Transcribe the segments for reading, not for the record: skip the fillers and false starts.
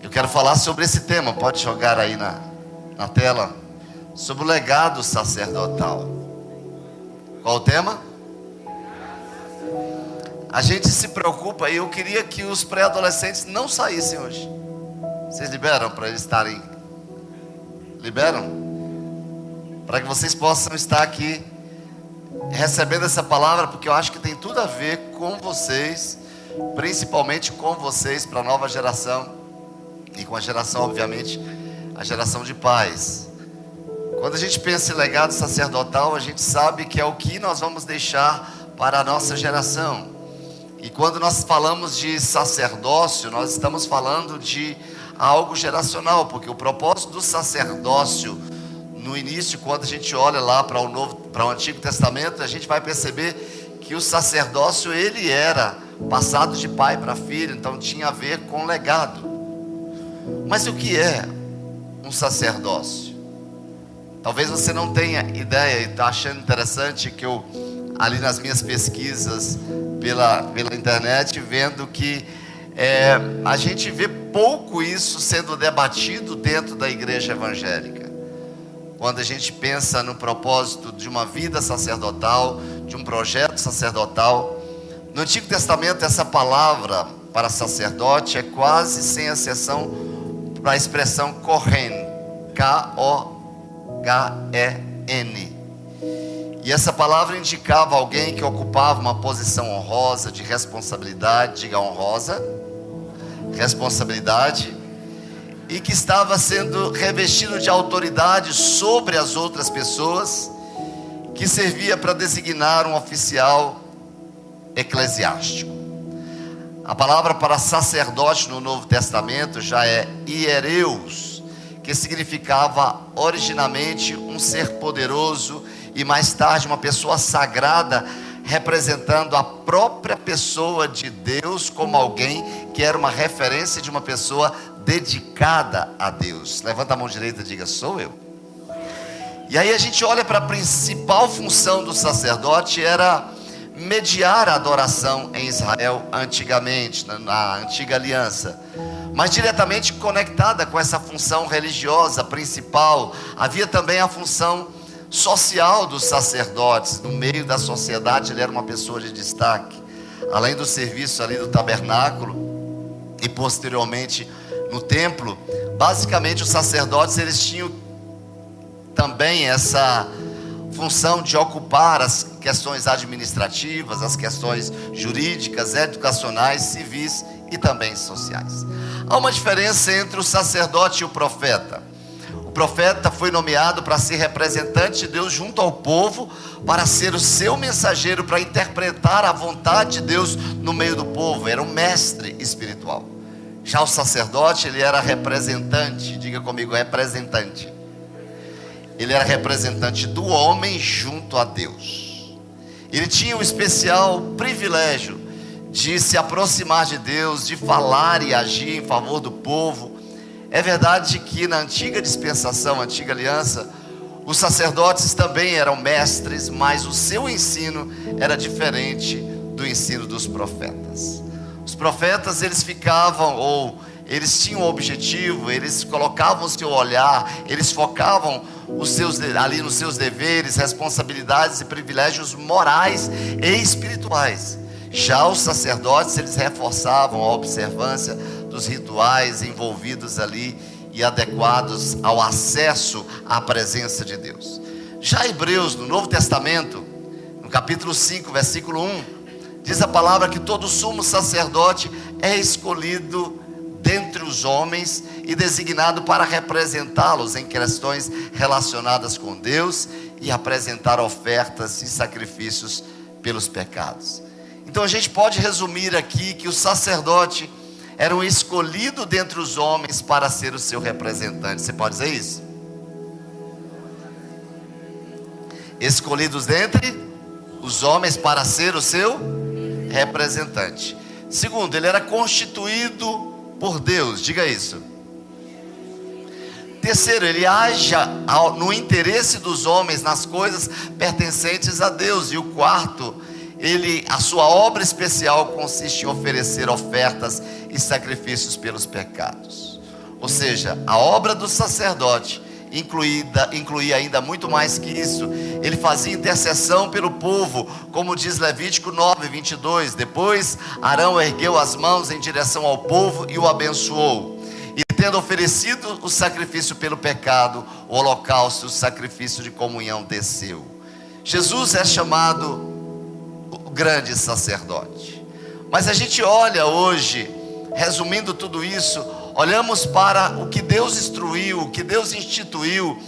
Eu quero falar sobre esse tema, pode jogar aí na tela, sobre o legado sacerdotal. Qual o tema? A gente se preocupa, e eu queria que os pré-adolescentes não saíssem hoje. Vocês liberam para eles estarem? Liberam? Para que vocês possam estar aqui recebendo essa palavra, porque eu acho que tem tudo a ver com vocês, principalmente com vocês, para a nova geração, e com a geração, obviamente, a geração de pais. Quando a gente pensa em legado sacerdotal, a gente sabe que é o que nós vamos deixar para a nossa geração. E quando nós falamos de sacerdócio, nós estamos falando de algo geracional, porque o propósito do sacerdócio, no início, quando a gente olha lá para o Antigo Testamento, a gente vai perceber que o sacerdócio, ele era passado de pai para filho, então tinha a ver com legado. Mas o que é um sacerdócio? Talvez você não tenha ideia, e está achando interessante que eu, ali nas minhas pesquisas pela internet, vendo que a gente vê pouco isso sendo debatido dentro da igreja evangélica. Quando a gente pensa no propósito de uma vida sacerdotal, de um projeto sacerdotal, no Antigo Testamento essa palavra para sacerdote é quase sem exceção para a expressão Kohen, K-O-H-E-N. E essa palavra indicava alguém que ocupava uma posição honrosa, de responsabilidade, diga honrosa, responsabilidade, e que estava sendo revestido de autoridade sobre as outras pessoas, que servia para designar um oficial eclesiástico. A palavra para sacerdote no Novo Testamento já é hiereus, que significava originalmente um ser poderoso e mais tarde uma pessoa sagrada, representando a própria pessoa de Deus como alguém que era uma referência de uma pessoa dedicada a Deus. Levanta a mão direita e diga: sou eu. E aí a gente olha para a principal função do sacerdote, era mediar a adoração em Israel antigamente, na antiga aliança, mas diretamente conectada com essa função religiosa principal, havia também a função social dos sacerdotes. No meio da sociedade ele era uma pessoa de destaque, além do serviço ali do tabernáculo e posteriormente no templo. Basicamente os sacerdotes, eles tinham também essa função de ocupar as questões administrativas, as questões jurídicas, educacionais, civis e também sociais. Há uma diferença entre o sacerdote e o profeta. O profeta foi nomeado para ser representante de Deus junto ao povo, para ser o seu mensageiro, para interpretar a vontade de Deus no meio do povo. Era um mestre espiritual. Já o sacerdote, ele era representante, diga comigo, representante. Ele era representante do homem junto a Deus. Ele tinha o especial privilégio de se aproximar de Deus, de falar e agir em favor do povo. É verdade que na antiga dispensação, antiga aliança, os sacerdotes também eram mestres, mas o seu ensino era diferente do ensino dos profetas. Os profetas, eles eles tinham um objetivo, eles colocavam o seu olhar, eles focavam ali nos seus deveres, responsabilidades e privilégios morais e espirituais. Já os sacerdotes, eles reforçavam a observância dos rituais envolvidos ali e adequados ao acesso à presença de Deus. Já Hebreus, no Novo Testamento, no capítulo 5, versículo 1, diz a palavra que todo sumo sacerdote é escolhido dentre os homens e designado para representá-los em questões relacionadas com Deus e apresentar ofertas e sacrifícios pelos pecados. Então a gente pode resumir aqui que o sacerdote era um escolhido dentre os homens para ser o seu representante. Você pode dizer isso? Escolhidos dentre os homens para ser o seu representante. Segundo, ele era constituído por Deus, diga isso. Terceiro, ele age no interesse dos homens nas coisas pertencentes a Deus. E o quarto, a sua obra especial consiste em oferecer ofertas e sacrifícios pelos pecados. Ou seja, a obra do sacerdote incluía ainda muito mais que isso. Ele fazia intercessão pelo povo, como diz Levítico 9:22. Depois Arão ergueu as mãos em direção ao povo e o abençoou. E tendo oferecido o sacrifício pelo pecado, o holocausto, o sacrifício de comunhão desceu. Jesus é chamado o grande sacerdote. Mas a gente olha hoje, resumindo tudo isso, olhamos para o que Deus instruiu, o que Deus instituiu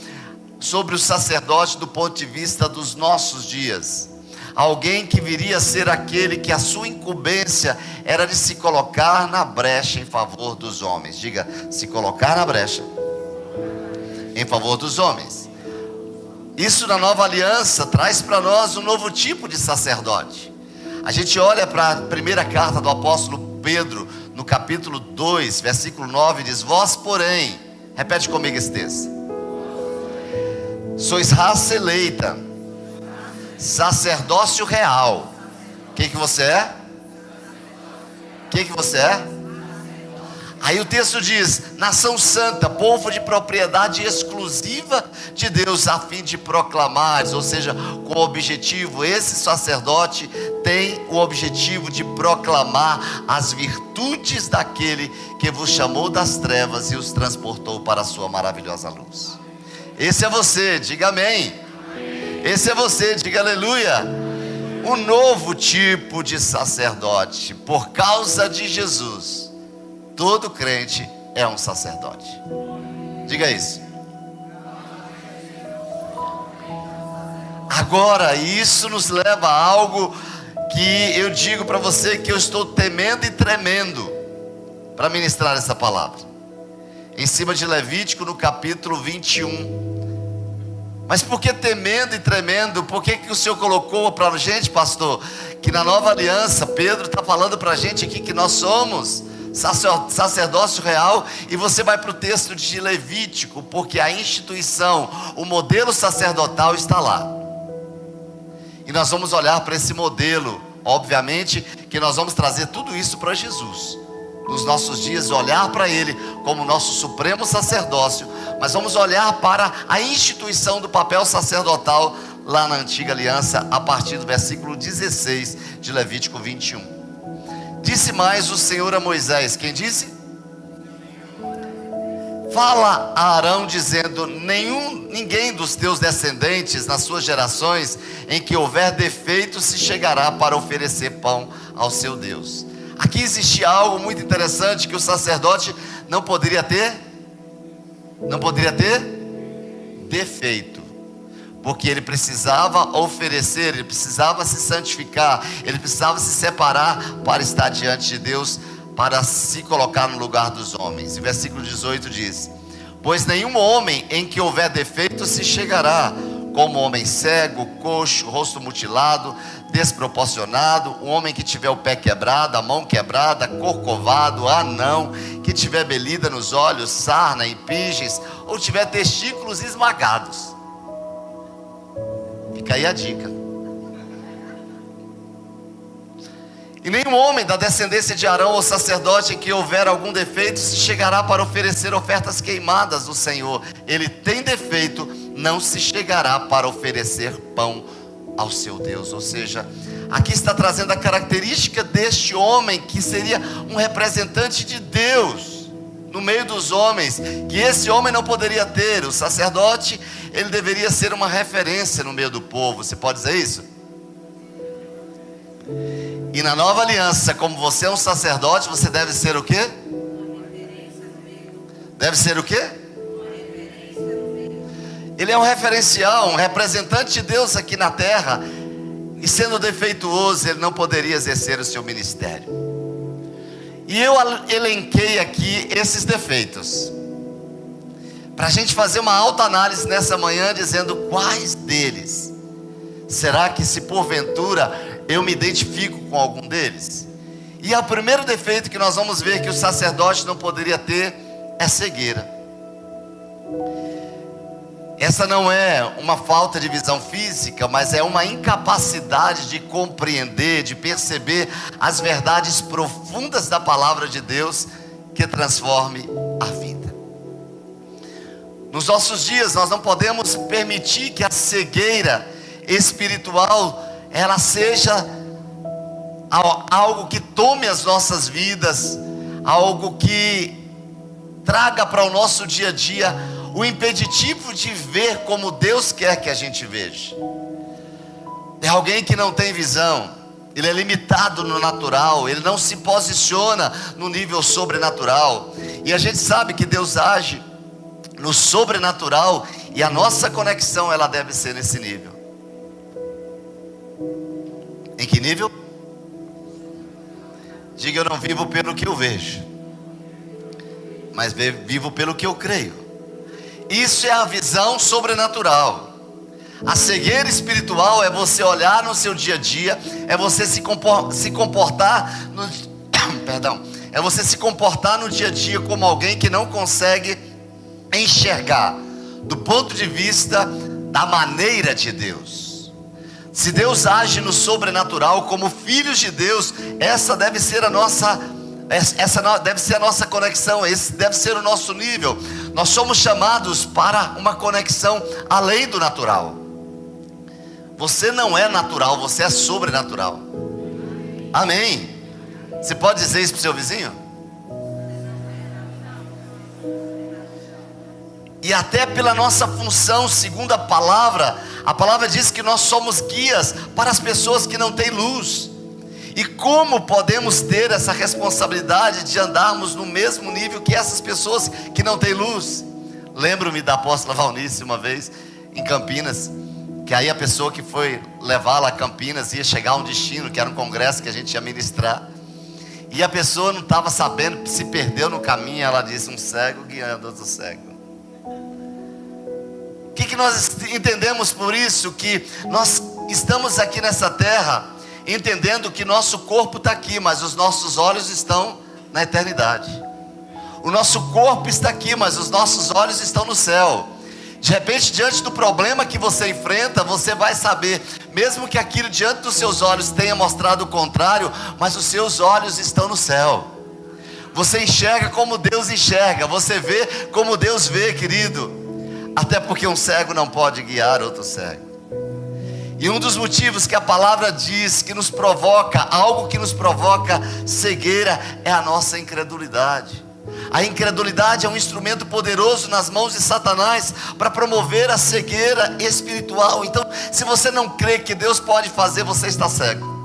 sobre o sacerdote do ponto de vista dos nossos dias. Alguém que viria a ser aquele que a sua incumbência era de se colocar na brecha em favor dos homens. Diga, se colocar na brecha em favor dos homens. Isso na nova aliança traz para nós um novo tipo de sacerdote. A gente olha para a primeira carta do apóstolo Pedro, no capítulo 2, versículo 9, diz: vós, porém, repete comigo esse texto: sois raça eleita, sacerdócio real. O que você é? O que você é? Aí o texto diz: nação santa, povo de propriedade exclusiva de Deus, a fim de proclamar, ou seja, com o objetivo, esse sacerdote tem o objetivo de proclamar as virtudes daquele que vos chamou das trevas e os transportou para a sua maravilhosa luz. Esse é você, diga amém. Esse é você, diga aleluia. Um novo tipo de sacerdote, por causa de Jesus. Todo crente é um sacerdote. Diga isso. Agora, isso nos leva a algo que eu digo para você que eu estou temendo e tremendo para ministrar essa palavra. Em cima de Levítico, no capítulo 21. Mas por que temendo e tremendo? Por que o Senhor colocou para a gente, pastor, que na nova aliança, Pedro está falando para a gente aqui que nós somos sacerdócio real, e você vai para o texto de Levítico, porque a instituição, o modelo sacerdotal está lá, e nós vamos olhar para esse modelo. Obviamente que nós vamos trazer tudo isso para Jesus, nos nossos dias, olhar para Ele como nosso supremo sacerdócio, mas vamos olhar para a instituição do papel sacerdotal lá na antiga aliança, a partir do versículo 16 de Levítico 21. Disse mais o Senhor a Moisés. Quem disse? Fala a Arão dizendo: ninguém dos teus descendentes nas suas gerações em que houver defeito se chegará para oferecer pão ao seu Deus. Aqui existia algo muito interessante que o sacerdote não poderia ter defeito, porque ele precisava oferecer, ele precisava se santificar, ele precisava se separar para estar diante de Deus, para se colocar no lugar dos homens. E versículo 18 diz: pois nenhum homem em que houver defeito se chegará, como homem cego, coxo, rosto mutilado, desproporcionado, um homem que tiver o pé quebrado, a mão quebrada, corcovado, anão, que tiver belida nos olhos, sarna e pigens, ou tiver testículos esmagados. Fica aí a dica. E nenhum homem da descendência de Arão ou sacerdote em que houver algum defeito se chegará para oferecer ofertas queimadas do Senhor. Ele tem defeito, não se chegará para oferecer pão ao seu Deus. Ou seja, aqui está trazendo a característica deste homem, que seria um representante de Deus no meio dos homens, que esse homem não poderia ter. O sacerdote, ele deveria ser uma referência no meio do povo. Você pode dizer isso? E na nova aliança, como você é um sacerdote, você deve ser o quê? Deve ser o quê? Ele é um referencial, um representante de Deus aqui na terra. E sendo defeituoso, ele não poderia exercer o seu ministério. E eu elenquei aqui esses defeitos, para a gente fazer uma autoanálise nessa manhã, dizendo quais deles. Será que, se porventura eu me identifico com algum deles? E o primeiro defeito que nós vamos ver que o sacerdote não poderia ter é cegueira. Essa não é uma falta de visão física, mas é uma incapacidade de compreender, de perceber as verdades profundas da palavra de Deus, que transforme a vida. Nos nossos dias nós não podemos permitir que a cegueira espiritual ela seja algo que tome as nossas vidas, algo que traga para o nosso dia a dia o impeditivo de ver como Deus quer que a gente veja. É alguém que não tem visão, ele é limitado no natural, ele não se posiciona no nível sobrenatural. E a gente sabe que Deus age no sobrenatural, e a nossa conexão ela deve ser nesse nível. Em que nível? Diga: eu não vivo pelo que eu vejo, mas vivo pelo que eu creio. Isso é a visão sobrenatural. A cegueira espiritual é você olhar no seu dia a dia, é você se comportar no, é você se comportar no dia a dia como alguém que não consegue enxergar do ponto de vista da maneira de Deus. Se Deus age no sobrenatural como filhos de Deus, essa deve ser a nossa conexão, esse deve ser o nosso nível. Nós somos chamados para uma conexão além do natural. Você não é natural, você é sobrenatural. Amém? Você pode dizer isso para o seu vizinho? E até pela nossa função, segundo a palavra diz que nós somos guias para as pessoas que não têm luz. E como podemos ter essa responsabilidade de andarmos no mesmo nível que essas pessoas que não têm luz? Lembro-me da apóstola Valnice uma vez em Campinas, que aí a pessoa que foi levá-la a Campinas ia chegar a um destino, que era um congresso que a gente ia ministrar, e a pessoa não estava sabendo, se perdeu no caminho. Ela disse: um cego guiando outro cego. O que nós entendemos por isso? Que nós estamos aqui nessa terra entendendo que nosso corpo está aqui, mas os nossos olhos estão na eternidade. O nosso corpo está aqui, mas os nossos olhos estão no céu. De repente, diante do problema que você enfrenta, você vai saber, mesmo que aquilo diante dos seus olhos tenha mostrado o contrário, mas os seus olhos estão no céu. Você enxerga como Deus enxerga, você vê como Deus vê, querido. Até porque um cego não pode guiar outro cego. E um dos motivos que a palavra diz que nos provoca, algo que nos provoca cegueira, é a nossa incredulidade. A incredulidade é um instrumento poderoso nas mãos de Satanás para promover a cegueira espiritual. Então, se você não crê que Deus pode fazer, você está cego.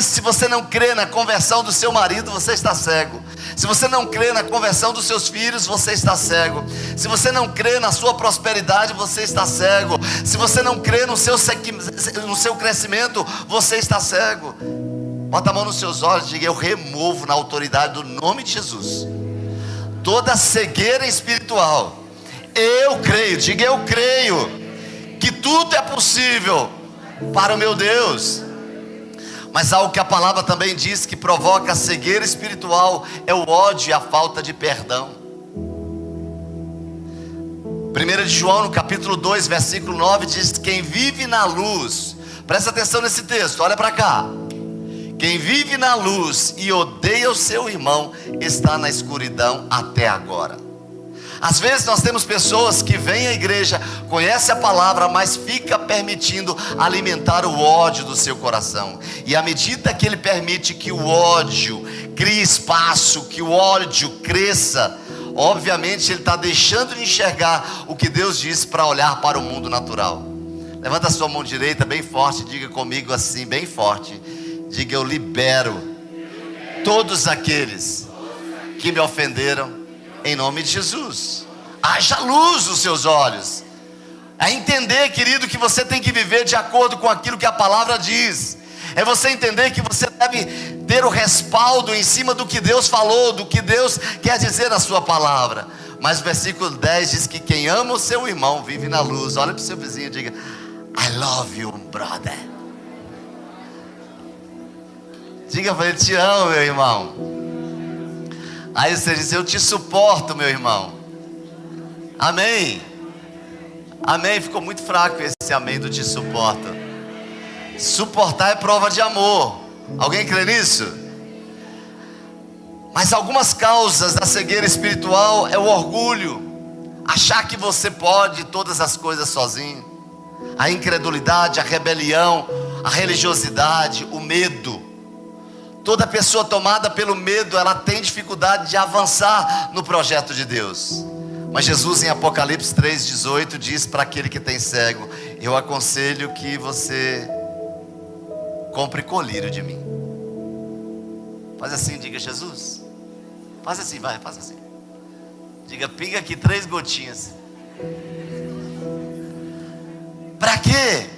Se você não crê na conversão do seu marido, você está cego. Se você não crê na conversão dos seus filhos, você está cego. Se você não crê na sua prosperidade, você está cego. Se você não crê no seu crescimento, você está cego. Bota a mão nos seus olhos e diga: eu removo na autoridade do nome de Jesus toda cegueira espiritual. Eu creio, diga: eu creio que tudo é possível para o meu Deus. Mas algo que a palavra também diz que provoca a cegueira espiritual é o ódio e a falta de perdão. 1 João no capítulo 2 versículo 9 diz: quem vive na luz, presta atenção nesse texto, olha para cá. Quem vive na luz e odeia o seu irmão está na escuridão até agora. Às vezes nós temos pessoas que vêm à igreja, conhecem a palavra, mas fica permitindo alimentar o ódio do seu coração. E à medida que ele permite que o ódio crie espaço, que o ódio cresça, obviamente ele está deixando de enxergar o que Deus disse para olhar para o mundo natural. Levanta a sua mão direita bem forte, diga comigo assim, bem forte. Diga: eu libero todos aqueles que me ofenderam, em nome de Jesus. Haja luz nos seus olhos. É entender, querido, que você tem que viver de acordo com aquilo que a palavra diz. É você entender que você deve ter o respaldo em cima do que Deus falou, do que Deus quer dizer na sua palavra. Mas o versículo 10 diz que quem ama o seu irmão vive na luz. Olha para o seu vizinho e diga: I love you, brother. Diga para ele: te amo, meu irmão. Aí você diz: eu te suporto, meu irmão. Amém? Amém? Ficou muito fraco esse amém do te suporto. Suportar é prova de amor. Alguém crê nisso? Mas algumas causas da cegueira espiritual é o orgulho, achar que você pode todas as coisas sozinho, a incredulidade, a rebelião, a religiosidade, o medo. Toda pessoa tomada pelo medo, ela tem dificuldade de avançar no projeto de Deus. Mas Jesus em Apocalipse 3,18 diz para aquele que tem cego: eu aconselho que você compre colírio de mim. Faz assim, diga: Jesus. Faz assim, vai, faz assim. Diga: pinga aqui 3 gotinhas. Para quê?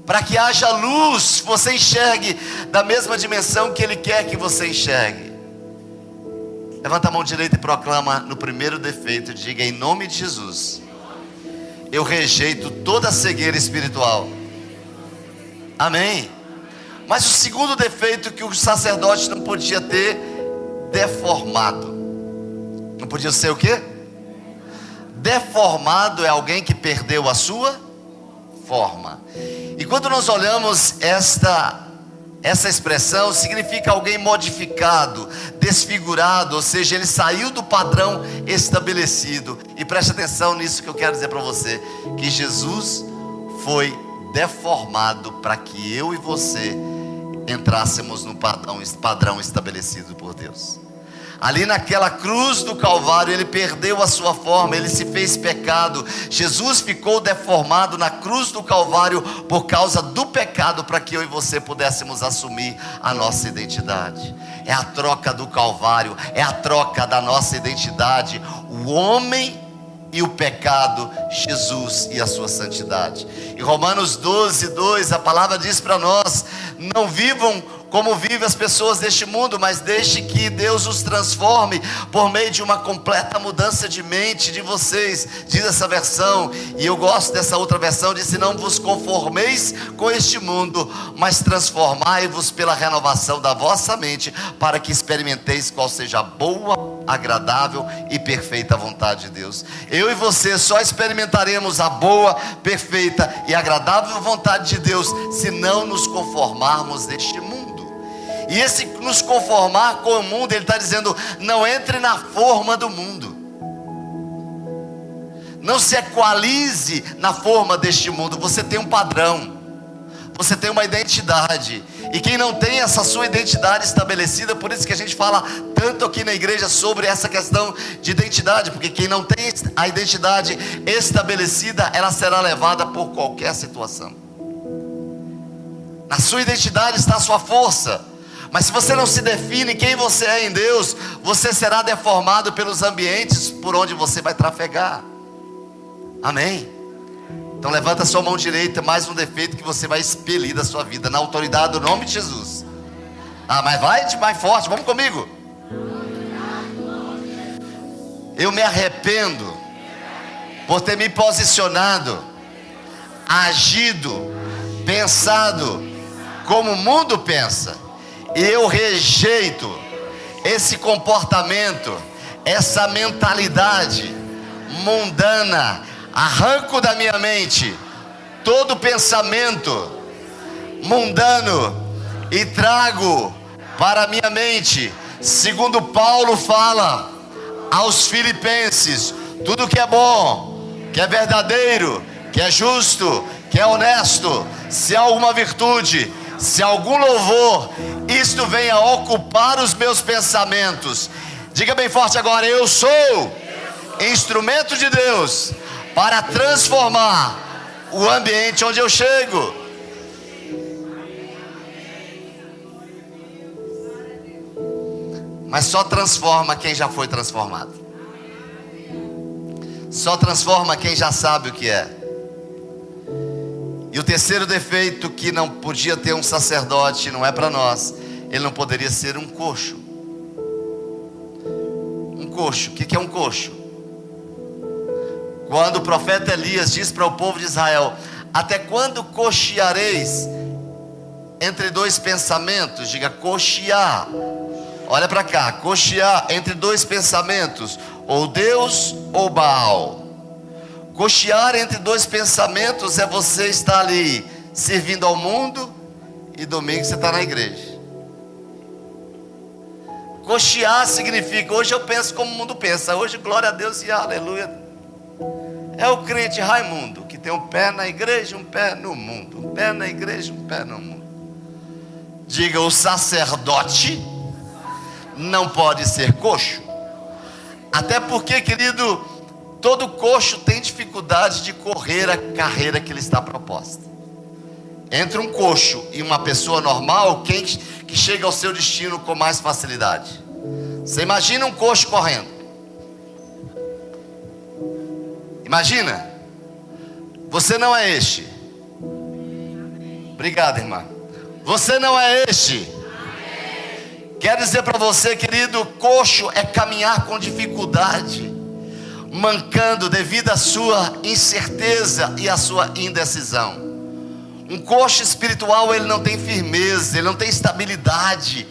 Para que haja luz, você enxergue da mesma dimensão que Ele quer que você enxergue. Levanta a mão direita e proclama no primeiro defeito, diga: em nome de Jesus, eu rejeito toda cegueira espiritual. Amém. Mas o segundo defeito que o sacerdote não podia ter: deformado. Não podia ser o quê? Deformado é alguém que perdeu a sua forma. E quando nós olhamos essa expressão, significa alguém modificado, desfigurado, ou seja, ele saiu do padrão estabelecido. E preste atenção nisso que eu quero dizer para você, que Jesus foi deformado para que eu e você entrássemos no padrão estabelecido por Deus. Ali naquela cruz do Calvário, Ele perdeu a sua forma, Ele se fez pecado. Jesus ficou deformado na cruz do Calvário por causa do pecado, para que eu e você pudéssemos assumir a nossa identidade. É a troca do Calvário, é a troca da nossa identidade. O homem e o pecado, Jesus e a sua santidade. Em Romanos 12:2, a palavra diz para nós: não vivam como vivem as pessoas deste mundo, mas deixe que Deus os transforme por meio de uma completa mudança de mente de vocês. Diz essa versão, e eu gosto dessa outra versão, diz: não vos conformeis com este mundo, mas transformai-vos pela renovação da vossa mente, para que experimenteis qual seja a boa, agradável e perfeita vontade de Deus. Eu e você só experimentaremos a boa, perfeita e agradável vontade de Deus se não nos conformarmos deste mundo. E esse nos conformar com o mundo, ele está dizendo: não entre na forma do mundo, não se equalize na forma deste mundo. Você tem um padrão, você tem uma identidade, e quem não tem essa sua identidade estabelecida, por isso que a gente fala tanto aqui na igreja sobre essa questão de identidade, porque quem não tem a identidade estabelecida, ela será levada por qualquer situação. Na sua identidade está a sua força. Mas se você não se define quem você é em Deus, você será deformado pelos ambientes por onde você vai trafegar. Amém? Então levanta a sua mão direita, mais um defeito que você vai expelir da sua vida, na autoridade do nome de Jesus. Mas vai mais forte, vamos comigo. Eu me arrependo por ter me posicionado, agido, pensado como o mundo pensa. Eu rejeito esse comportamento, essa mentalidade mundana. Arranco da minha mente todo pensamento mundano e trago para a minha mente, segundo Paulo fala aos Filipenses, tudo que é bom, que é verdadeiro, que é justo, que é honesto, se há alguma virtude, se há algum louvor, isto venha ocupar os meus pensamentos. Diga bem forte agora: eu sou instrumento de Deus para transformar o ambiente onde eu chego. Mas só transforma quem já foi transformado. Só transforma quem já sabe o que é. E o terceiro defeito que não podia ter um sacerdote, não é para nós, ele não poderia ser um coxo. Um coxo, o que é um coxo? Quando o profeta Elias diz para o povo de Israel: até quando cocheareis entre dois pensamentos? Diga: cochear. Olha para cá, cochear entre dois pensamentos, ou Deus ou Baal. Cochear entre dois pensamentos é você estar ali servindo ao mundo e domingo você está na igreja. Cochear significa: hoje eu penso como o mundo pensa, hoje glória a Deus e aleluia, É o crente Raimundo, que tem um pé na igreja, um pé no mundo. Um pé na igreja, um pé no mundo. Diga: o sacerdote não pode ser coxo. Até porque, querido, todo coxo tem dificuldade de correr a carreira que lhe está proposta. Entre um coxo e uma pessoa normal, quem que chega ao seu destino com mais facilidade? Você imagina um coxo correndo. Imagina. Você não é este. Obrigado, irmã. Você não é este. Quero dizer para você, querido, coxo é caminhar com dificuldade, mancando devido à sua incerteza e à sua indecisão. Um coxo espiritual, ele não tem firmeza, ele não tem estabilidade,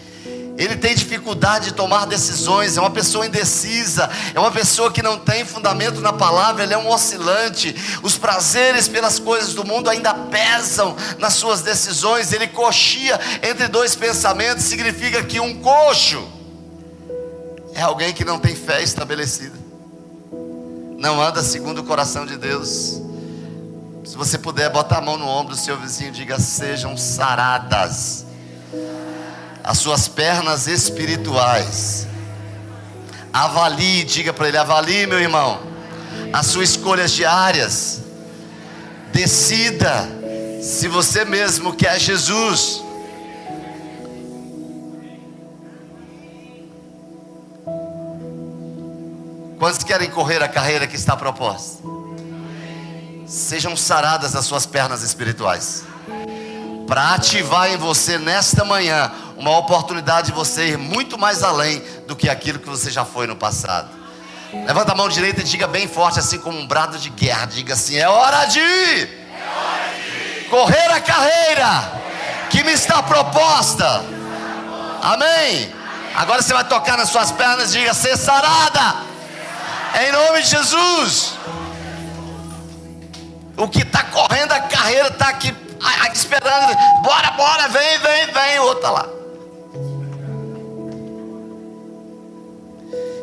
ele tem dificuldade de tomar decisões, é uma pessoa indecisa, é uma pessoa que não tem fundamento na palavra, ele é um oscilante. Os prazeres pelas coisas do mundo ainda pesam nas suas decisões. Ele coxia entre dois pensamentos. Significa que um coxo é alguém que não tem fé estabelecida, não anda segundo o coração de Deus. Se você puder, bota a mão no ombro do seu vizinho e diga: sejam saradas as suas pernas espirituais. Avalie, diga para ele: avalie, meu irmão, as suas escolhas diárias. Decida se você mesmo quer Jesus. Quantos querem correr a carreira que está proposta? Sejam saradas as suas pernas espirituais, para ativar em você nesta manhã uma oportunidade de você ir muito mais além do que aquilo que você já foi no passado. Levanta a mão direita e diga bem forte, assim como um brado de guerra. Diga assim: é hora de correr a carreira que me está proposta. Amém? Agora você vai tocar nas suas pernas e diga: ser sarada, em nome de Jesus. O que está correndo a carreira está aqui esperando. Bora, bora, vem. O outro está lá.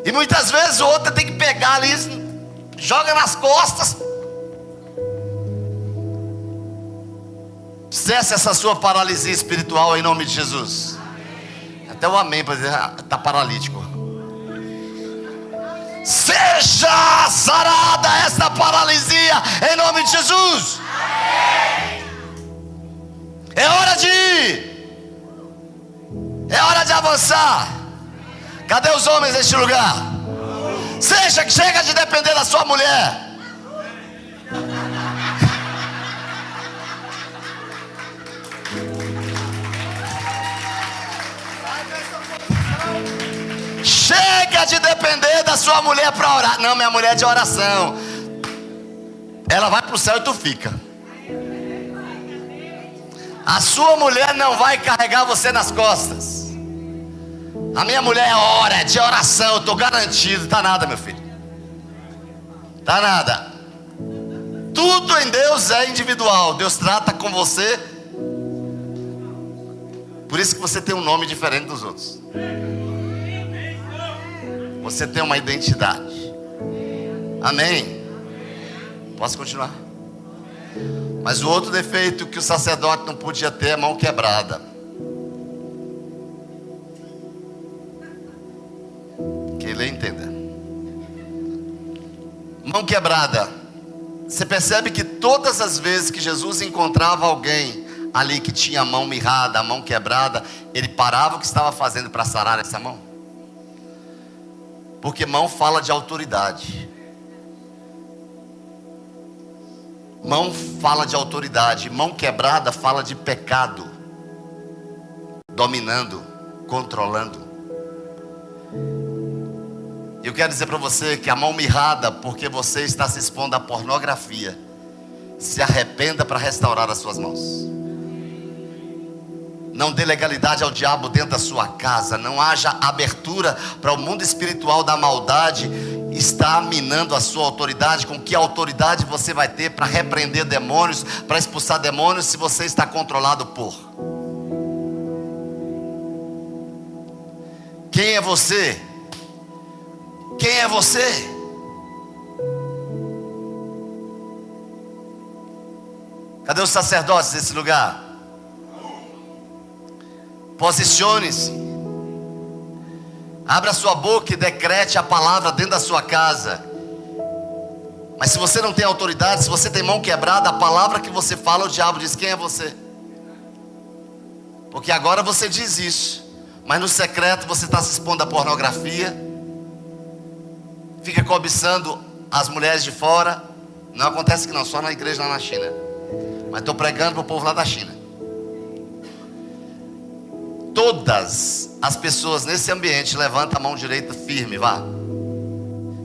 E muitas vezes o outro tem que pegar ali, joga nas costas. Cesse essa sua paralisia espiritual em nome de Jesus. Até o amém para dizer: está paralítico. Seja sarada esta paralisia em nome de Jesus. É hora de ir. É hora de avançar. Cadê os homens neste lugar? Chega de depender da sua mulher. Chega de depender da sua mulher para orar. Não, minha mulher é de oração. Ela vai para o céu e tu fica. A sua mulher não vai carregar você nas costas. A minha mulher é de oração, eu estou garantido. Tá nada, meu filho. Tá nada. Tudo em Deus é individual. Deus trata com você. Por isso que você tem um nome diferente dos outros. Você tem uma identidade. Amém? Posso continuar? Mas o outro defeito que o sacerdote não podia ter é mão quebrada. Quem lê, entenda. Mão quebrada. Você percebe que todas as vezes que Jesus encontrava alguém ali que tinha a mão mirrada, a mão quebrada, ele parava o que estava fazendo para sarar essa mão. Porque mão fala de autoridade. Mão fala de autoridade. Mão quebrada fala de pecado, dominando, controlando. Eu quero dizer para você que a mão mirrada, porque você está se expondo à pornografia, se arrependa para restaurar as suas mãos. Não dê legalidade ao diabo dentro da sua casa. Não haja abertura para o mundo espiritual da maldade. Está minando a sua autoridade. Com que autoridade você vai ter para repreender demônios, para expulsar demônios, se você está controlado por? Quem é você? Quem é você? Cadê os sacerdotes desse lugar? Posicione-se. Abra sua boca e decrete a palavra dentro da sua casa. Mas se você não tem autoridade, se você tem mão quebrada, a palavra que você fala, o diabo diz: quem é você? Porque agora você diz isso, mas no secreto você está se expondo à pornografia, fica cobiçando as mulheres de fora. Não acontece que não, só na igreja lá na China. Mas estou pregando para o povo lá da China. Todas as pessoas nesse ambiente, levanta a mão direita firme, vá.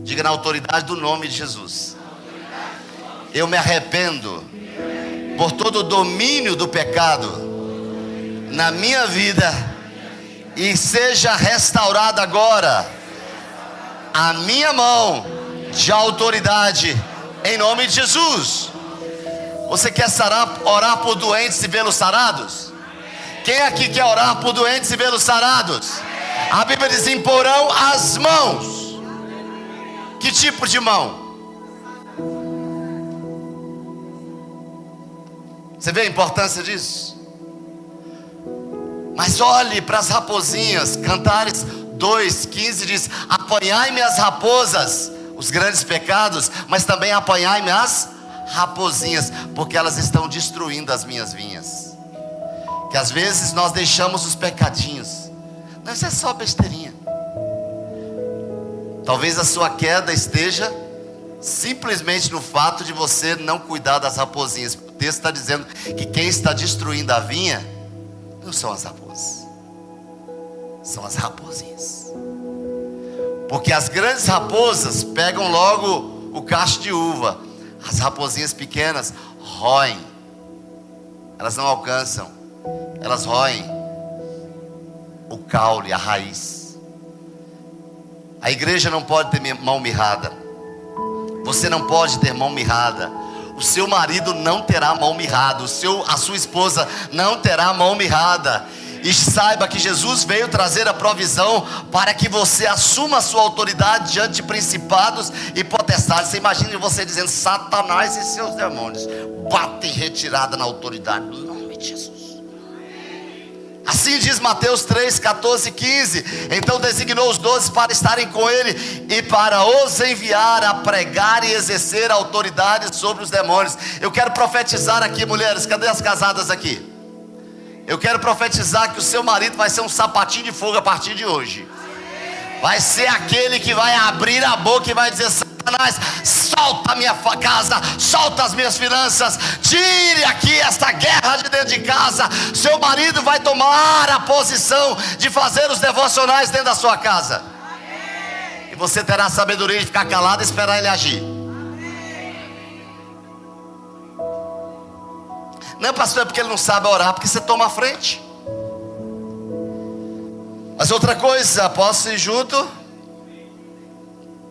Diga: na autoridade do nome de Jesus, eu me arrependo por todo o domínio do pecado na minha vida, e seja restaurada agora a minha mão de autoridade, em nome de Jesus. Você quer orar por doentes e vê-los sarados? Quem aqui quer orar por doentes e vê-los sarados? A Bíblia diz: imporão as mãos. Que tipo de mão? Você vê a importância disso? Mas olhe para as raposinhas. Cantares 2:15 diz: apanhai-me as raposas, os grandes pecados, mas também apanhai-me as raposinhas, porque elas estão destruindo as minhas vinhas. Que às vezes nós deixamos os pecadinhos. Não, isso é só besteirinha. Talvez a sua queda esteja simplesmente no fato de você não cuidar das raposinhas. O texto está dizendo que quem está destruindo a vinha não são as raposas, são as raposinhas. Porque as grandes raposas pegam logo o cacho de uva. As raposinhas pequenas roem. Elas não alcançam, elas roem o caule, a raiz. A igreja não pode ter mão mirrada. Você não pode ter mão mirrada. O seu marido não terá mão mirrada. A sua esposa não terá mão mirrada. E saiba que Jesus veio trazer a provisão para que você assuma a sua autoridade diante de principados e potestades. Você imagina você dizendo: Satanás e seus demônios, bate em retirada na autoridade, no nome de Jesus. Assim diz Mateus 3, 14 e 15. Então designou os 12 para estarem com ele e para os enviar a pregar e exercer a autoridade sobre os demônios. Eu quero profetizar aqui, mulheres. Cadê as casadas aqui? Eu quero profetizar que o seu marido vai ser um sapatinho de fogo a partir de hoje. Vai ser aquele que vai abrir a boca e vai dizer: Satanás, solta a minha casa, solta as minhas finanças, tire aqui esta guerra de dentro de casa. Seu marido vai tomar a posição de fazer os devocionais dentro da sua casa. E você terá a sabedoria de ficar calado e esperar ele agir. Não, pastor, é porque ele não sabe orar, porque você toma a frente. Mas outra coisa, posso ir junto?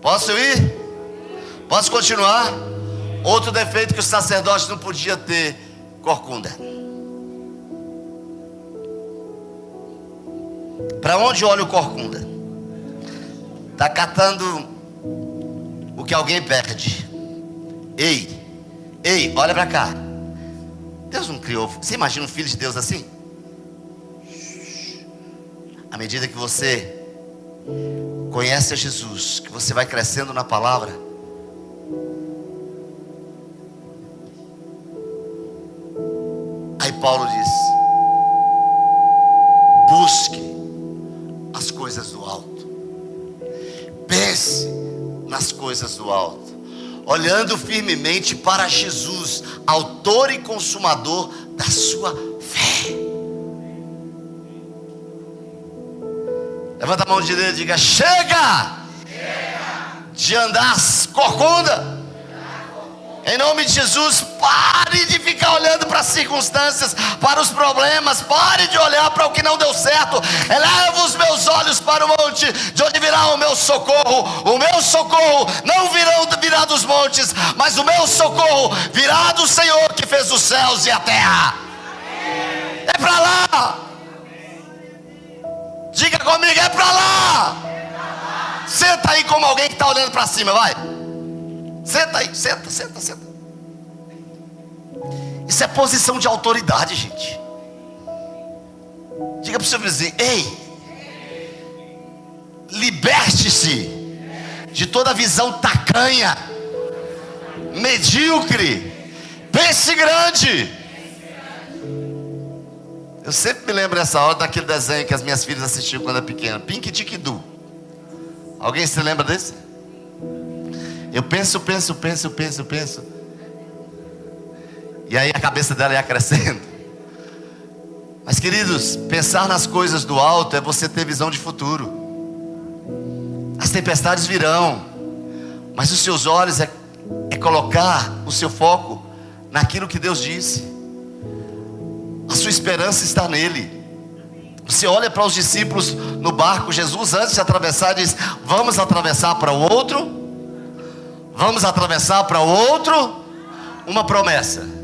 Posso ir? Posso continuar? Outro defeito que o sacerdote não podia ter: corcunda. Para onde olha o corcunda? Está catando o que alguém perde. Ei, olha para cá. Deus não criou. Você imagina um filho de Deus assim? À medida que você conhece a Jesus, que você vai crescendo na palavra, aí Paulo diz: busque as coisas do alto, pense nas coisas do alto, olhando firmemente para Jesus, autor e consumador da sua fé. Levanta a mão direita e diga: chega de andar corcunda. Em nome de Jesus, pare de ficar olhando para as circunstâncias, para os problemas. Pare de olhar para o que não deu certo. Eleva os meus olhos para o monte, de onde virá o meu socorro. O meu socorro não virá dos montes, mas o meu socorro virá do Senhor que fez os céus e a terra. É para lá. Diga comigo: é para lá. Senta aí como alguém que está olhando para cima, vai. Senta aí, senta. Isso é posição de autoridade, gente. Diga para o seu vizinho: ei, liberte-se de toda visão tacanha, medíocre. Pense grande. Eu sempre me lembro nessa hora daquele desenho que as minhas filhas assistiam quando era pequena, Pink Tiquidu. Alguém se lembra desse? Eu penso. E aí a cabeça dela ia crescendo. Mas queridos, pensar nas coisas do alto é você ter visão de futuro. As tempestades virão, mas os seus olhos é colocar o seu foco naquilo que Deus disse. A sua esperança está nele. Você olha para os discípulos no barco. Jesus, antes de atravessar, diz: vamos atravessar para o outro. Vamos atravessar para o outro. Uma promessa.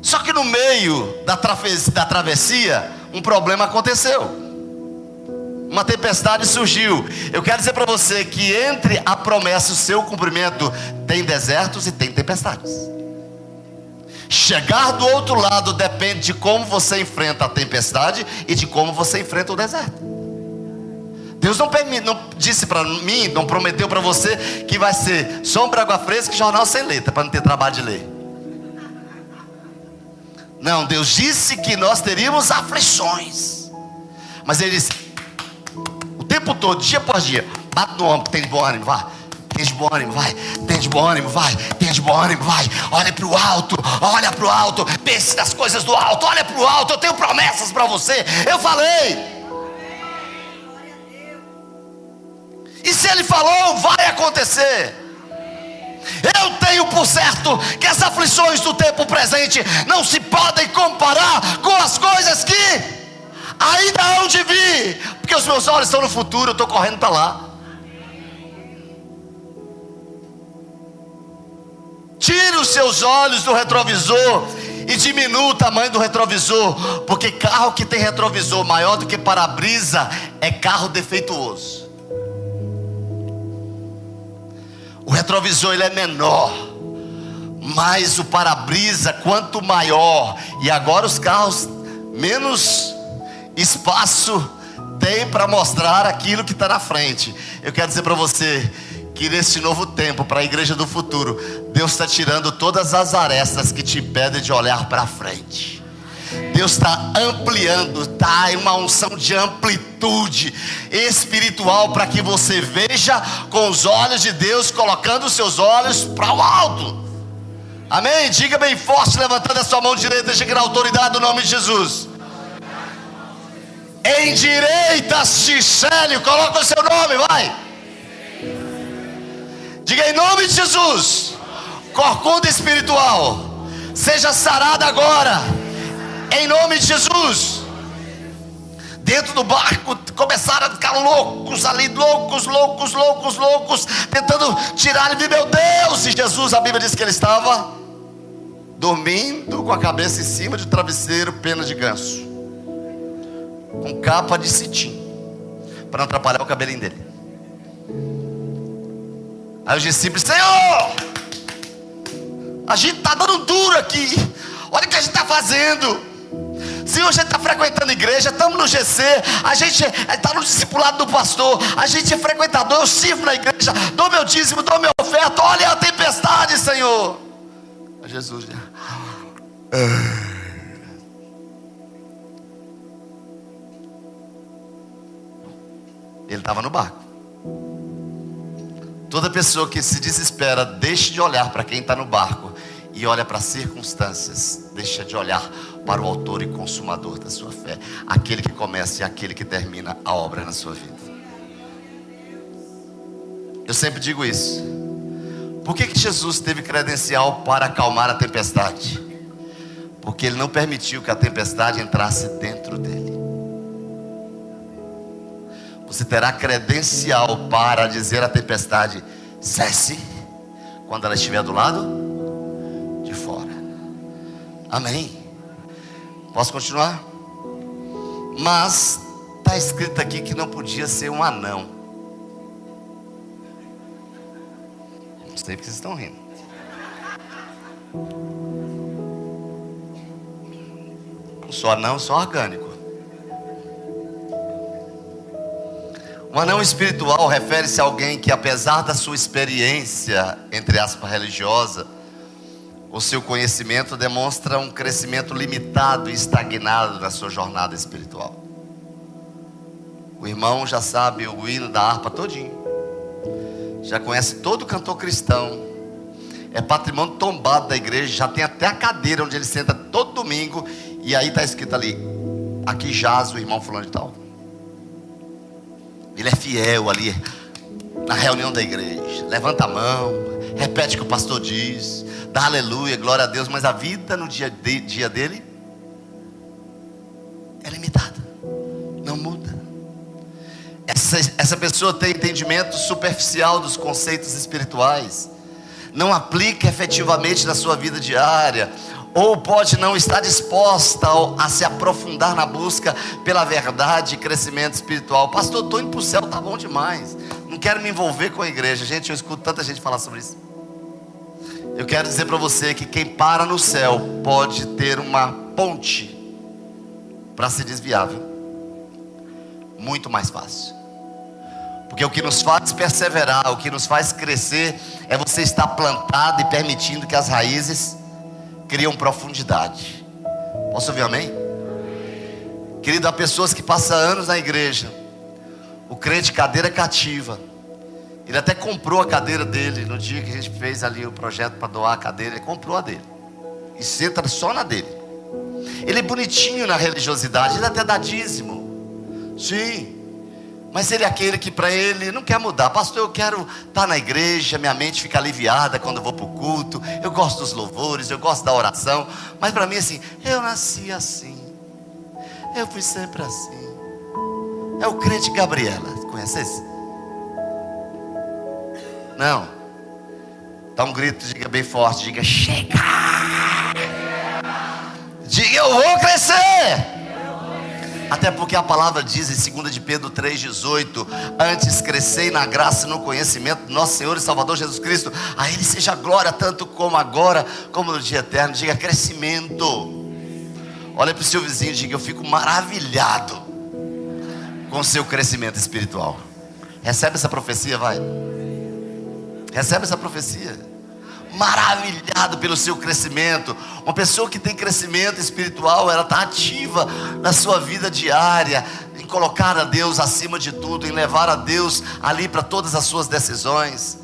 Só que no meio da travessia, um problema aconteceu. Uma tempestade surgiu. Eu quero dizer para você que entre a promessa e o seu cumprimento, tem desertos e tem tempestades. Chegar do outro lado depende de como você enfrenta a tempestade e de como você enfrenta o deserto. Deus não disse para mim, não prometeu para você que vai ser sombra, água fresca e jornal sem letra, para não ter trabalho de ler. Não, Deus disse que nós teríamos aflições. Mas Ele disse, o tempo todo, dia após dia: bate no ombro, tem de bom ânimo, vai. Tem de bom ânimo, vai. Tem de bom ânimo, vai. Tem de bom ânimo, vai. Olha para o alto, olha para o alto. Pense nas coisas do alto, olha para o alto. Eu tenho promessas para você. Eu falei. E se Ele falou, vai acontecer. Eu tenho por certo que as aflições do tempo presente não se podem comparar com as coisas que ainda hão de vir, porque os meus olhos estão no futuro, eu estou correndo para lá. Tire os seus olhos do retrovisor e diminua o tamanho do retrovisor, porque carro que tem retrovisor maior do que para-brisa é carro defeituoso. O retrovisor ele é menor, mas o para-brisa quanto maior. E agora os carros menos espaço tem para mostrar aquilo que está na frente. Eu quero dizer para você que nesse novo tempo, para a igreja do futuro, Deus está tirando todas as arestas que te impedem de olhar para frente. Deus está ampliando, está em uma unção de amplitude espiritual, para que você veja com os olhos de Deus, colocando os seus olhos para o alto. Amém? Diga bem forte, levantando a sua mão direita, diga na autoridade do nome de Jesus: endireita-se, Célio, coloca o seu nome, vai. Diga em nome de Jesus: corcunda espiritual, seja sarada agora, em nome de Jesus. Dentro do barco começaram a ficar loucos ali, loucos, tentando tirar ele. Meu Deus! E Jesus, a Bíblia diz que ele estava dormindo com a cabeça em cima de travesseiro, pena de ganso, com capa de cetim, para não atrapalhar o cabelinho dele. Aí os discípulos: Senhor, a gente está dando duro aqui, olha o que a gente está fazendo. Senhor, a gente está frequentando a igreja, estamos no GC, a gente está no discipulado do pastor, a gente é frequentador, eu sirvo na igreja, dou meu dízimo, dou minha oferta, olha a tempestade, Senhor. Aí Jesus: ele estava no barco. Toda pessoa que se desespera, deixe de olhar para quem está no barco e olha para as circunstâncias. Deixa de olhar para o autor e consumador da sua fé, aquele que começa e aquele que termina a obra na sua vida. Eu sempre digo isso. Por que Jesus teve credencial para acalmar a tempestade? Porque Ele não permitiu que a tempestade entrasse dentro dele. Você terá credencial para dizer à tempestade: cesse, quando ela estiver do lado de fora. Amém? Posso continuar? Mas está escrito aqui que não podia ser um anão. Não sei porque vocês estão rindo. Não sou anão, sou orgânico. Um anão espiritual refere-se a alguém que, apesar da sua experiência, entre aspas, religiosa, o seu conhecimento demonstra um crescimento limitado e estagnado na sua jornada espiritual. O irmão já sabe o hino da harpa todinho, já conhece todo cantor cristão, é patrimônio tombado da igreja, já tem até a cadeira onde ele senta todo domingo, e aí está escrito ali: aqui jaz o irmão fulano de tal. Ele é fiel ali na reunião da igreja, levanta a mão, repete o que o pastor diz, dá aleluia, glória a Deus, mas a vida no dia dele é limitada, não muda. Essa pessoa tem entendimento superficial dos conceitos espirituais, não aplica efetivamente na sua vida diária, ou pode não estar disposta a se aprofundar na busca pela verdade e crescimento espiritual. Pastor, estou indo para o céu, está bom demais, não quero me envolver com a igreja. Gente, eu escuto tanta gente falar sobre isso. Eu quero dizer para você que quem para no céu pode ter uma ponte para se desviar, viu? Muito mais fácil. Porque o que nos faz perseverar, o que nos faz crescer, é você estar plantado e permitindo que as raízes criam profundidade. Posso ouvir amém? Querido, há pessoas que passam anos na igreja, o crente cadeira cativa, ele até comprou a cadeira dele, no dia que a gente fez ali o projeto para doar a cadeira, ele comprou a dele, e senta só na dele. Ele é bonitinho na religiosidade, ele até dá dízimo, sim, mas ele é aquele que para ele não quer mudar. Pastor, eu quero estar na igreja, minha mente fica aliviada quando eu vou para o culto, eu gosto dos louvores, eu gosto da oração, mas para mim assim, eu nasci assim, eu fui sempre assim. É o crente Gabriela, conhece esse? Não. Dá um grito, diga bem forte, diga: chega! Diga: eu vou crescer! Até porque a palavra diz em 2 de Pedro 3,18: antes crescei na graça e no conhecimento do nosso Senhor e Salvador Jesus Cristo, a Ele seja glória tanto como agora, como no dia eterno. Diga: crescimento. Olha para o seu vizinho e diga: eu fico maravilhado com o seu crescimento espiritual. Recebe essa profecia, vai. Recebe essa profecia. Maravilhado pelo seu crescimento. Uma pessoa que tem crescimento espiritual, ela está ativa na sua vida diária, em colocar a Deus acima de tudo, em levar a Deus ali para todas as suas decisões.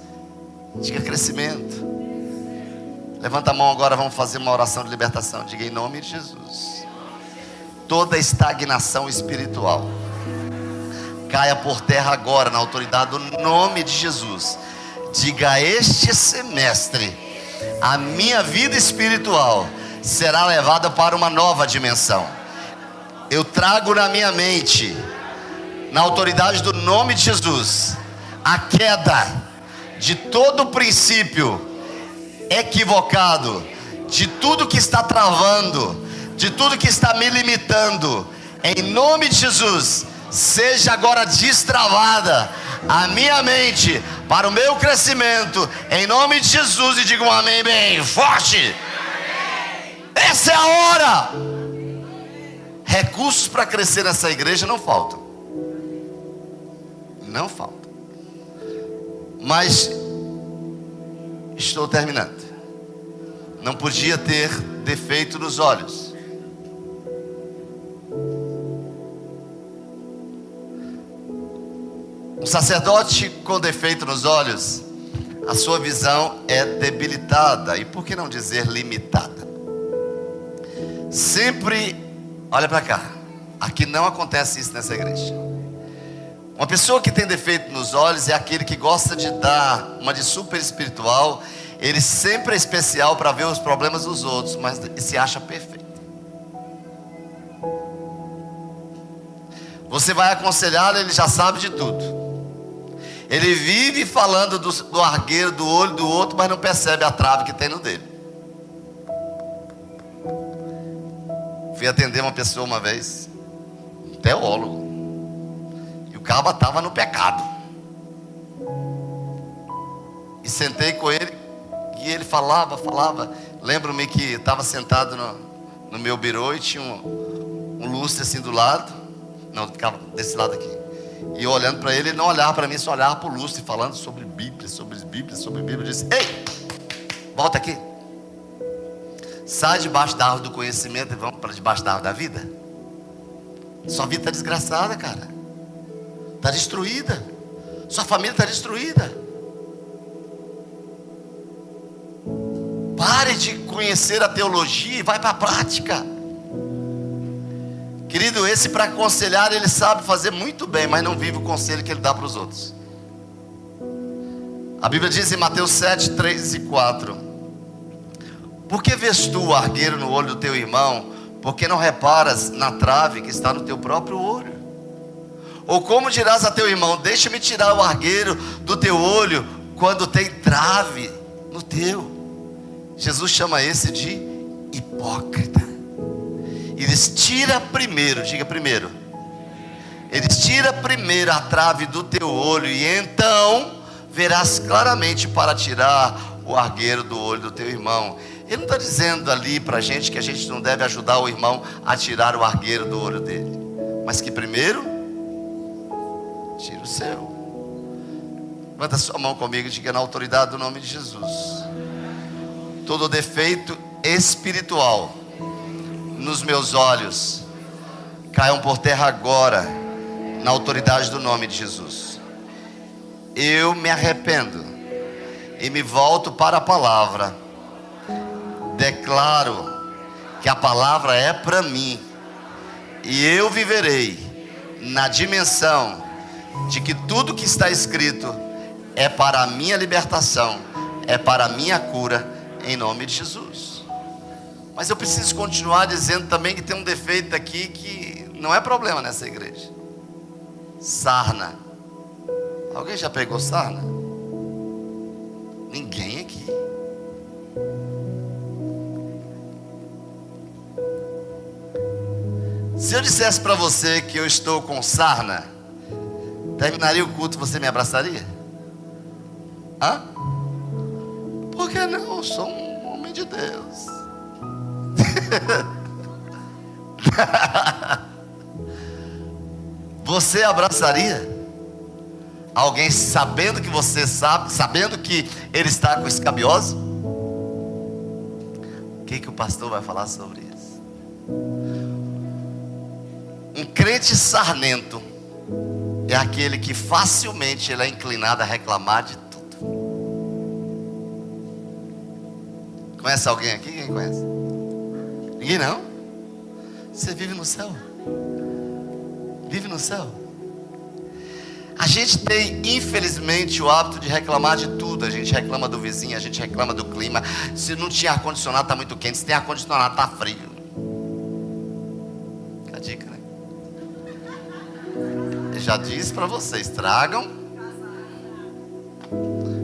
Diga: crescimento. Levanta a mão agora, vamos fazer uma oração de libertação. Diga: em nome de Jesus, toda estagnação espiritual caia por terra agora, na autoridade do nome de Jesus. Diga: este semestre a minha vida espiritual será levada para uma nova dimensão. Eu trago na minha mente, na autoridade do nome de Jesus, a queda de todo princípio equivocado, de tudo que está travando, de tudo que está me limitando. Em nome de Jesus, seja agora destravada a minha mente para o meu crescimento, em nome de Jesus. E diga um amém bem forte. Amém. Essa é a hora. Recursos para crescer nessa igreja não faltam, não faltam, mas estou terminando. Não podia ter defeito nos olhos. Um sacerdote com defeito nos olhos, a sua visão é debilitada, e por que não dizer limitada? Sempre, olha para cá, aqui não acontece isso nessa igreja. Uma pessoa que tem defeito nos olhos é aquele que gosta de dar uma de super espiritual. Ele sempre é especial para ver os problemas dos outros, mas se acha perfeito. Você vai aconselhá-lo, ele já sabe de tudo. Ele vive falando do argueiro, do olho do outro, mas não percebe a trave que tem no dele. Fui atender uma pessoa uma vez, um teólogo, e o caba estava no pecado. E sentei com ele, e ele falava. Lembro-me que estava sentado no meu birô e tinha um lustre assim do lado. Não, ficava desse lado aqui. E eu olhando para ele, ele não olhava para mim, só olhava para o lustre, falando sobre Bíblia, sobre Bíblia, sobre Bíblia. Eu disse: ei, volta aqui. Sai debaixo da árvore do conhecimento e vamos para debaixo da árvore da vida. Sua vida está desgraçada, cara. Está destruída. Sua família está destruída. Pare de conhecer a teologia e vai para a prática. Querido, esse para aconselhar ele sabe fazer muito bem, mas não vive o conselho que ele dá para os outros. A Bíblia diz em Mateus 7, 3 e 4: por que vês tu o argueiro no olho do teu irmão, porque não reparas na trave que está no teu próprio olho? Ou como dirás a teu irmão: deixa-me tirar o argueiro do teu olho, quando tem trave no teu? Jesus chama esse de hipócrita. E diz: tira primeiro, diga primeiro. Ele diz: tira primeiro a trave do teu olho, e então verás claramente para tirar o argueiro do olho do teu irmão. Ele não está dizendo ali para a gente que a gente não deve ajudar o irmão a tirar o argueiro do olho dele, mas que primeiro tira o seu. Levanta sua mão comigo e diga: na autoridade do nome de Jesus, todo defeito espiritual nos meus olhos caiam por terra agora, na autoridade do nome de Jesus. Eu me arrependo e me volto para a palavra. Declaro que a palavra é para mim, e eu viverei na dimensão de que tudo que está escrito é para a minha libertação, é para a minha cura, em nome de Jesus. Mas eu preciso continuar dizendo também que tem um defeito aqui que não é problema nessa igreja: sarna. Alguém já pegou sarna? Ninguém aqui. Se eu dissesse para você que eu estou com sarna, terminaria o culto, você me abraçaria? Hã? Por que não? Eu sou um homem de Deus. Você abraçaria alguém sabendo que você sabe, sabendo que ele está com escabiose? O que o pastor vai falar sobre isso? Um crente sarnento é aquele que facilmente ele é inclinado a reclamar de tudo. Conhece alguém aqui? Quem conhece? Ninguém não? Você vive no céu? Vive no céu? A gente tem, infelizmente, o hábito de reclamar de tudo. A gente reclama do vizinho, a gente reclama do clima. Se não tinha ar-condicionado, está muito quente. Se tem ar-condicionado, está frio. A dica, né? Eu já disse para vocês: tragam.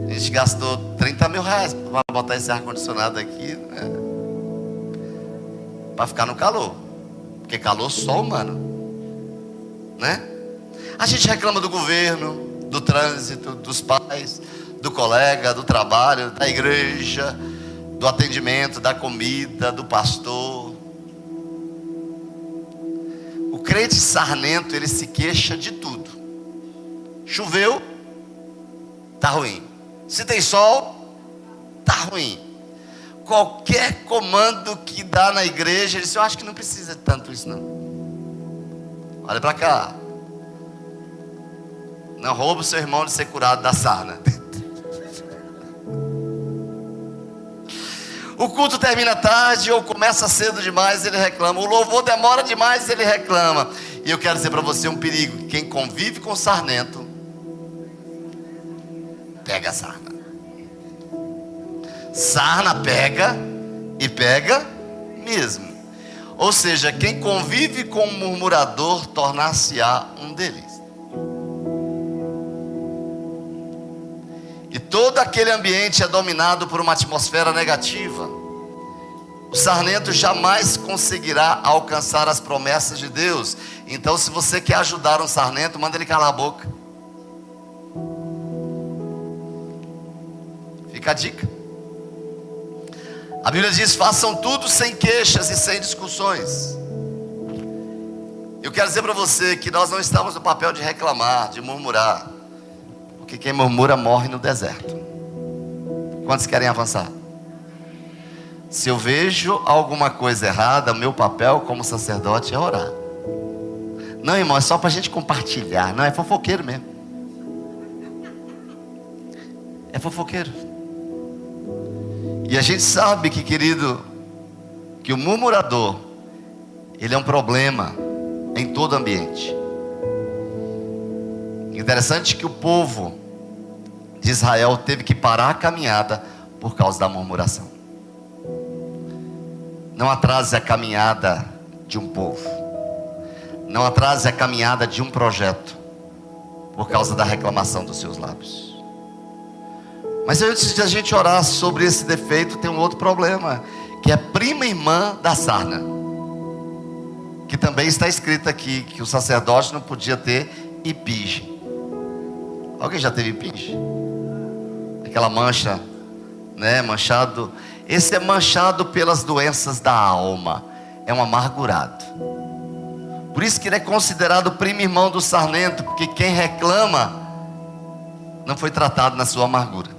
A gente gastou 30 mil reais para botar esse ar-condicionado aqui, né? Para ficar no calor. Porque calor só humano, né? A gente reclama do governo, do trânsito, dos pais, do colega, do trabalho, da igreja, do atendimento, da comida, do pastor. O crente sarnento, ele se queixa de tudo. Choveu, tá ruim. Se tem sol, tá ruim. Qualquer comando que dá na igreja, ele diz: eu acho que não precisa de tanto isso não. Olha para cá. Não rouba o seu irmão de ser curado da sarna. O culto termina tarde ou começa cedo demais, ele reclama. O louvor demora demais, ele reclama. E eu quero dizer para você um perigo: quem convive com sarnento pega a sarna. Sarna pega, e pega mesmo. Ou seja, quem convive com um murmurador tornar-se-á um deles. E todo aquele ambiente é dominado por uma atmosfera negativa. O sarnento jamais conseguirá alcançar as promessas de Deus. Então, se você quer ajudar um sarnento, manda ele calar a boca. Fica a dica. A Bíblia diz: façam tudo sem queixas e sem discussões. Eu quero dizer para você que nós não estamos no papel de reclamar, de murmurar. Porque quem murmura morre no deserto. Quantos querem avançar? Se eu vejo alguma coisa errada, o meu papel como sacerdote é orar. Não, irmão, é só para a gente compartilhar. Não, é fofoqueiro mesmo. É fofoqueiro. E a gente sabe que, querido, que o murmurador, ele é um problema em todo ambiente. Interessante que o povo de Israel teve que parar a caminhada por causa da murmuração. Não atrase a caminhada de um povo. Não atrase a caminhada de um projeto por causa da reclamação dos seus lábios. Mas antes de a gente orar sobre esse defeito, tem um outro problema, que é prima irmã da sarna, que também está escrito aqui, que o sacerdote não podia ter hipige. Alguém já teve hipige? Aquela mancha, né? Manchado. Esse é manchado pelas doenças da alma. É um amargurado. Por isso que ele é considerado primo irmão do sarnento, porque quem reclama não foi tratado na sua amargura.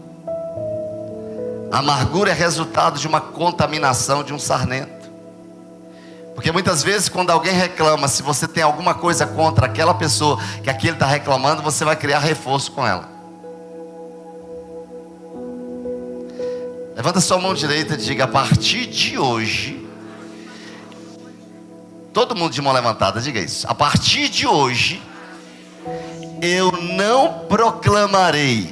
A amargura é resultado de uma contaminação de um sarnento. Porque muitas vezes quando alguém reclama, se você tem alguma coisa contra aquela pessoa que aquele está reclamando, você vai criar reforço com ela. Levanta sua mão direita e diga: a partir de hoje, todo mundo de mão levantada, diga isso. A partir de hoje, eu não proclamarei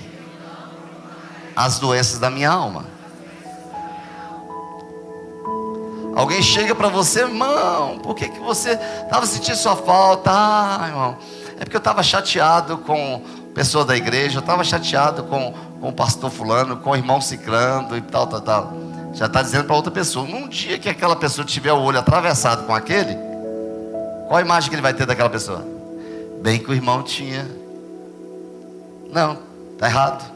as doenças da minha alma. Alguém chega para você: irmão, por que você estava sentindo sua falta? Ah, irmão, é porque eu estava chateado com pessoa da igreja, eu estava chateado com o pastor fulano, com o irmão ciclano e tal. Já está dizendo para outra pessoa. Num dia que aquela pessoa tiver o olho atravessado com aquele, qual a imagem que ele vai ter daquela pessoa? Bem que o irmão tinha. Não, está errado.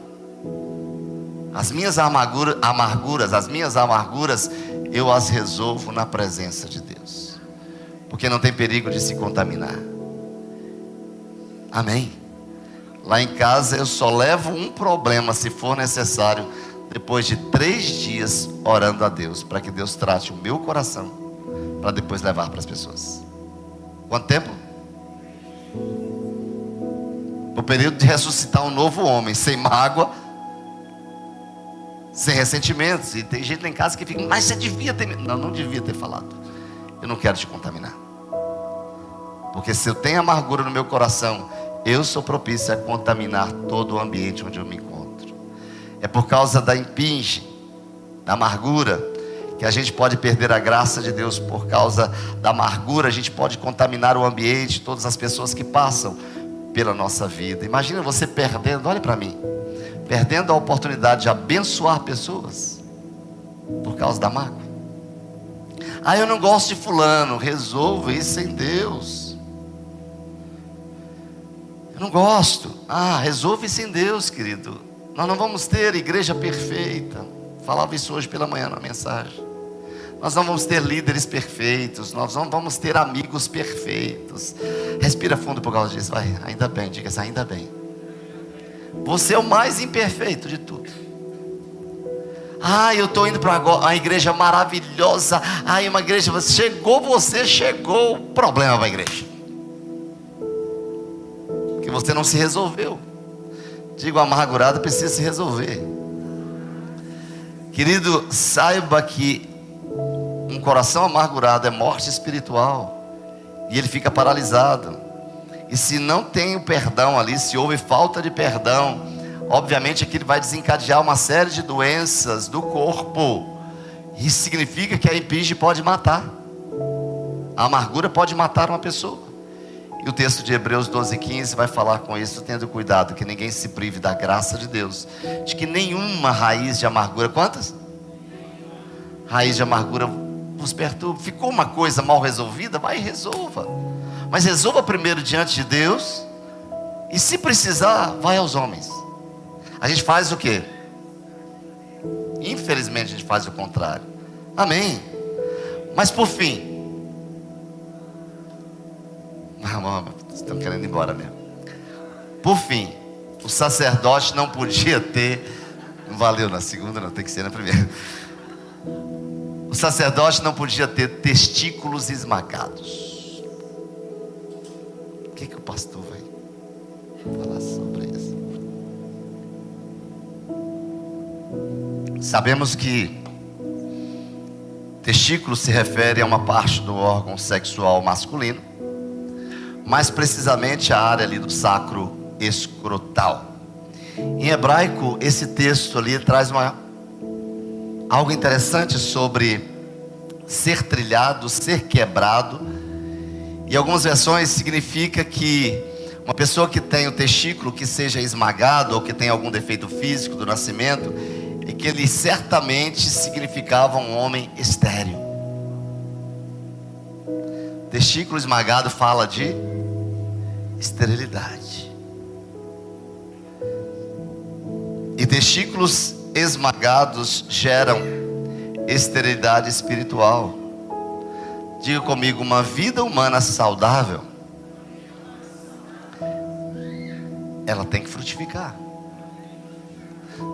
As minhas amarguras, eu as resolvo na presença de Deus, porque não tem perigo de se contaminar. Amém? Lá em casa eu só levo um problema, se for necessário, depois de 3 dias orando a Deus, para que Deus trate o meu coração, para depois levar para as pessoas. Quanto tempo? O período de ressuscitar um novo homem, sem mágoa, sem ressentimentos. E tem gente lá em casa que fica: mas você devia ter... Não devia ter falado. Eu não quero te contaminar, porque se eu tenho amargura no meu coração, eu sou propício a contaminar todo o ambiente onde eu me encontro. É por causa da impinge, da amargura, que a gente pode perder a graça de Deus. Por causa da amargura, a gente pode contaminar o ambiente, todas as pessoas que passam pela nossa vida. Imagina você perdendo, olha para mim, perdendo a oportunidade de abençoar pessoas por causa da mágoa. Ah, eu não gosto de fulano. Resolva isso em Deus. Eu não gosto. Ah, resolva isso em Deus, querido. Nós não vamos ter igreja perfeita. Falava isso hoje pela manhã na mensagem. Nós não vamos ter líderes perfeitos. Nós não vamos ter amigos perfeitos. Respira fundo por causa disso. Vai, ainda bem, diga assim: ainda bem. Você é o mais imperfeito de tudo. Ah, eu estou indo para uma igreja maravilhosa. Ah, uma igreja, você chegou, o problema para a igreja, que você não se resolveu. Digo, amargurado precisa se resolver. Querido, saiba que um coração amargurado é morte espiritual, e ele fica paralisado. E se não tem o perdão ali, se houve falta de perdão, obviamente aquilo vai desencadear uma série de doenças do corpo. Isso significa que a impinge pode matar. A amargura pode matar uma pessoa. E o texto de Hebreus 12:15 vai falar com isso: tendo cuidado que ninguém se prive da graça de Deus, de que nenhuma raiz de amargura, quantas? Raiz de amargura vos perturbe. Ficou uma coisa mal resolvida? Vai e resolva. Mas resolva primeiro diante de Deus. E se precisar, vai aos homens. A gente faz o quê? Infelizmente a gente faz o contrário. Amém? Mas por fim, Vocês estão querendo ir embora mesmo. Por fim, o sacerdote não podia ter. Não valeu na segunda, não, tem que ser na primeira. O sacerdote não podia ter testículos esmagados. O que o pastor vai falar sobre isso? Sabemos que testículo se refere a uma parte do órgão sexual masculino, mais precisamente a área ali do sacro escrotal. Em hebraico, esse texto ali traz algo interessante sobre ser trilhado, ser quebrado. E algumas versões significa que uma pessoa que tem o testículo que seja esmagado ou que tem algum defeito físico do nascimento, e que ele certamente significava um homem estéril. Testículo esmagado fala de esterilidade. E testículos esmagados geram esterilidade espiritual. Diga comigo, uma vida humana saudável, ela tem que frutificar.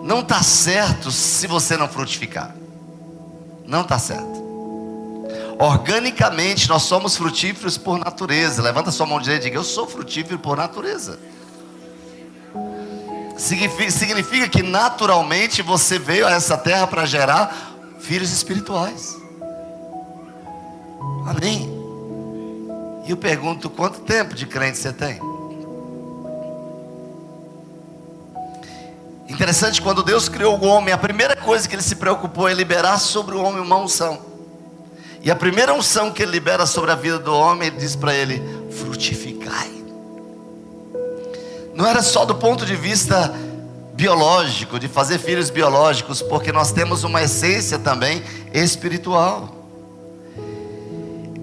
Não está certo se você não frutificar. Não está certo. Organicamente nós somos frutíferos por natureza. Levanta sua mão direita e diga: eu sou frutífero por natureza. Significa que naturalmente você veio a essa terra para gerar filhos espirituais. Amém? E eu pergunto, quanto tempo de crente você tem? Interessante, quando Deus criou o homem, a primeira coisa que Ele se preocupou é liberar sobre o homem uma unção. E a primeira unção que Ele libera sobre a vida do homem, Ele diz para ele: frutificai. Não era só do ponto de vista biológico, de fazer filhos biológicos, porque nós temos uma essência também espiritual.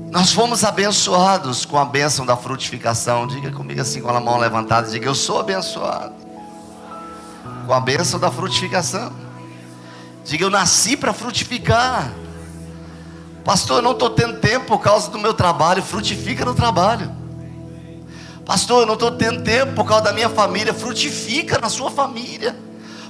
Nós fomos abençoados com a bênção da frutificação. Diga comigo assim, com a mão levantada, diga: eu sou abençoado com a bênção da frutificação. Diga: eu nasci para frutificar. Pastor, eu não estou tendo tempo por causa do meu trabalho. Frutifica no trabalho. Pastor, eu não estou tendo tempo por causa da minha família. Frutifica na sua família.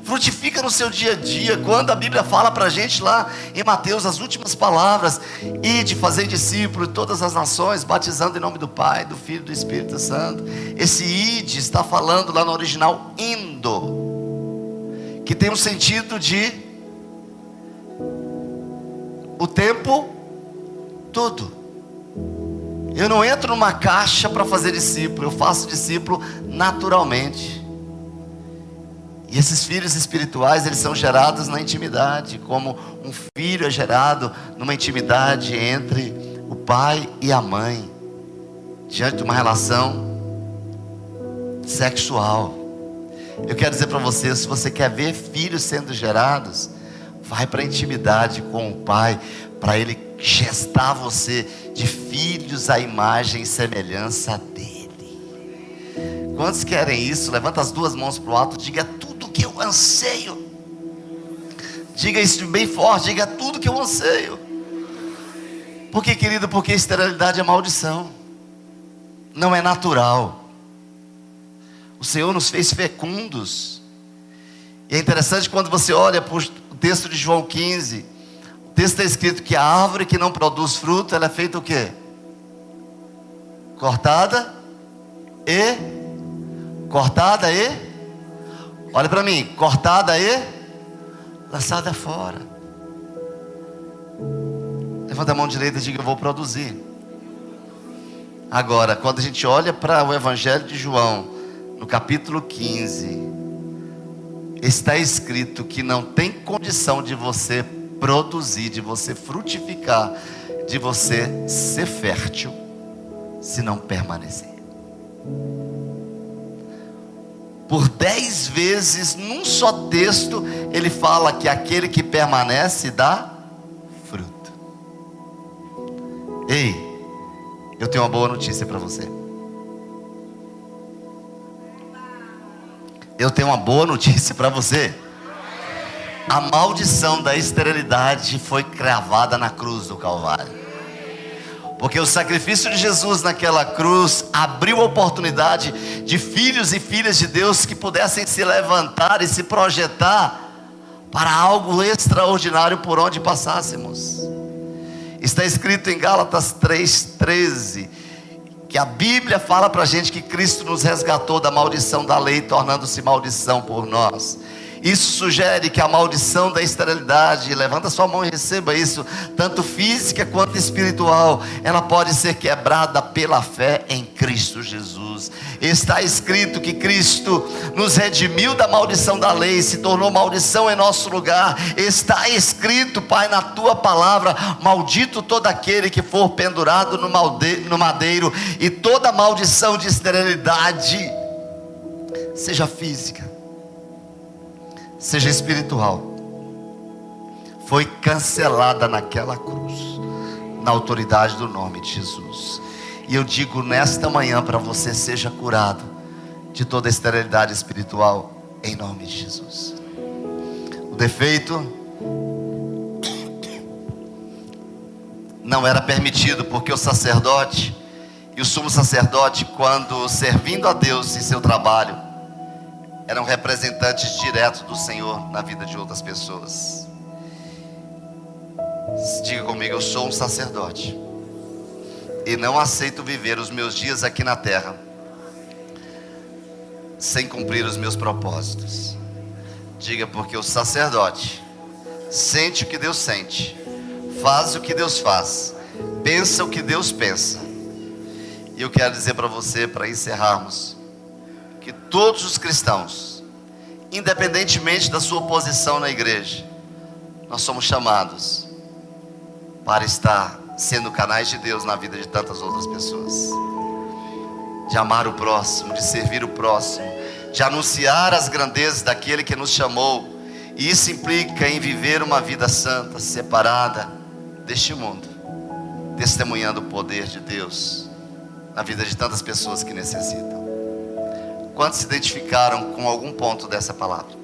Frutifica no seu dia a dia. Quando a Bíblia fala para a gente lá em Mateus, as últimas palavras: ide, fazer discípulos de todas as nações, batizando em nome do Pai, do Filho e do Espírito Santo. Esse ide está falando lá no original indo, que tem um sentido de o tempo todo. Eu não entro numa caixa para fazer discípulo, eu faço discípulo naturalmente. E esses filhos espirituais, eles são gerados na intimidade, como um filho é gerado numa intimidade entre o pai e a mãe, diante de uma relação sexual. Eu quero dizer para você, se você quer ver filhos sendo gerados, vai para a intimidade com o pai, para ele gestar você de filhos à imagem e semelhança dele. Quantos querem isso? Levanta as duas mãos para o alto, diga: tudo que eu anseio. Diga isso bem forte, diga: tudo que eu anseio. Por que, querido? Porque esterilidade é maldição, não é natural. O Senhor nos fez fecundos. E é interessante quando você olha para o texto de João 15, o texto está escrito que a árvore que não produz fruto, ela é feita o quê? Cortada e olha para mim, cortada e lançada fora. Levanta a mão direita e diga: eu vou produzir. Agora, quando a gente olha para o Evangelho de João, no capítulo 15, está escrito que não tem condição de você produzir, de você frutificar, de você ser fértil, se não permanecer. Por 10 vezes, num só texto, ele fala que aquele que permanece dá fruto. Ei, eu tenho uma boa notícia para você. Eu tenho uma boa notícia para você. A maldição da esterilidade foi cravada na cruz do Calvário. Porque o sacrifício de Jesus naquela cruz abriu a oportunidade de filhos e filhas de Deus que pudessem se levantar e se projetar para algo extraordinário por onde passássemos. Está escrito em Gálatas 3:13 que a Bíblia fala para a gente que Cristo nos resgatou da maldição da lei, tornando-se maldição por nós. Isso sugere que a maldição da esterilidade, levanta sua mão e receba isso, tanto física quanto espiritual, ela pode ser quebrada pela fé em Cristo Jesus. Está escrito que Cristo nos redimiu da maldição da lei, se tornou maldição em nosso lugar. Está escrito, Pai, na tua palavra: maldito todo aquele que for pendurado no madeiro. E toda maldição de esterilidade, seja física, seja espiritual, foi cancelada naquela cruz, na autoridade do nome de Jesus. E eu digo nesta manhã para você: seja curado de toda esterilidade espiritual, em nome de Jesus. O defeito não era permitido, porque o sacerdote e o sumo sacerdote, quando servindo a Deus em seu trabalho, eram representantes diretos do Senhor na vida de outras pessoas. Diga comigo: eu sou um sacerdote e não aceito viver os meus dias aqui na terra sem cumprir os meus propósitos. Diga: porque o sacerdote sente o que Deus sente, faz o que Deus faz, pensa o que Deus pensa. E eu quero dizer para você, para encerrarmos, que todos os cristãos, independentemente da sua posição na igreja, nós somos chamados para estar sendo canais de Deus na vida de tantas outras pessoas, de amar o próximo, de servir o próximo, de anunciar as grandezas daquele que nos chamou. E isso implica em viver uma vida santa, separada deste mundo, testemunhando o poder de Deus na vida de tantas pessoas que necessitam. Quantos se identificaram com algum ponto dessa palavra?